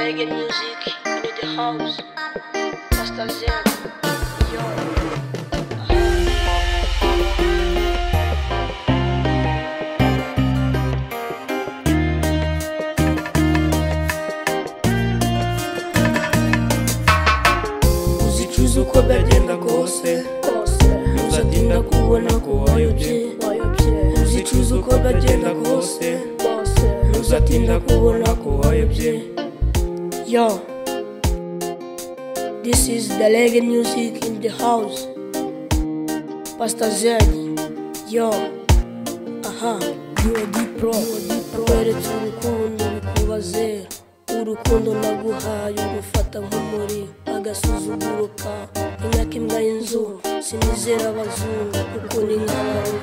reggae music in the house. Pastor Zen, yo. Uzicuza uko byagenda kose, uzatinda kubona ko wayobye. Uzicuza uko byagenda kose, uzatinda kubona ko wayobye. Yo, this is the reggae music in the house. Pastor Zen, yo. You are deep pro. Kweretse urukundo bikubaze. Urukundo naguhaye urufata nk'umuri agasuzuguro ka imyaka imbwa y'inzu. Sinizera abazungu kuko ni nk'abaruru.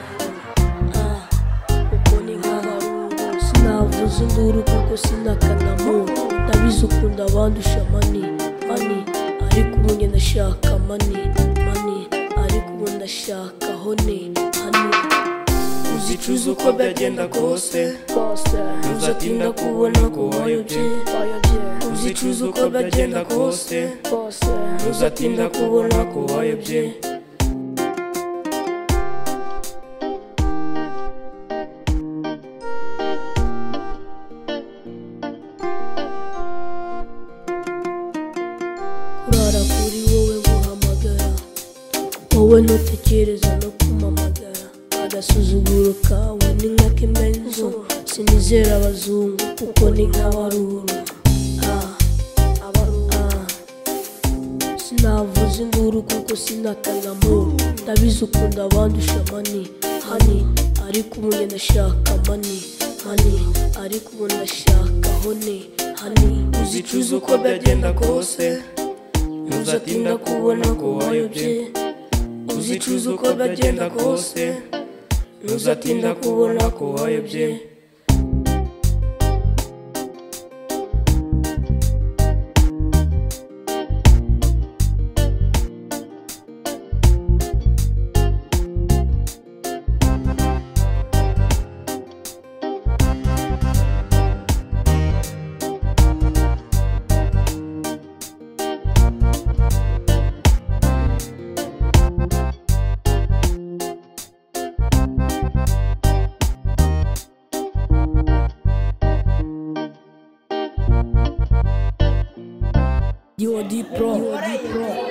Kuko ni nk'abaruru. Sinavuza induru kuko sinakanamura. Ndabizi ukunda abandusha mani ariko ubu njye ndashaka mani ariko ubu ndashaka hone Uzicuza uko byagenda kose, uzatinda kubona ko wayobye. Uzicuza uko byagenda kose, uzatinda kubona ko wayobye. Kurara kuri wowe guhamagara, wowe ntutekereza no kumamagara. Agasuzuguro kawe ni nk'akimenzo. Sinizera abazungu kuko ni nk'abaruru. Sinavuza induru kuko sinakanamura. Ndabizi ukunda abandusha mani ariko ubu njye ndashaka mani ariko ubu ndashaka hone Uzicuza uko byagenda kose, uzatinda kubona ko wayobye. Uzicuza uko byagenda kose, uzatinda kubona ko wayobye. You are deep pro.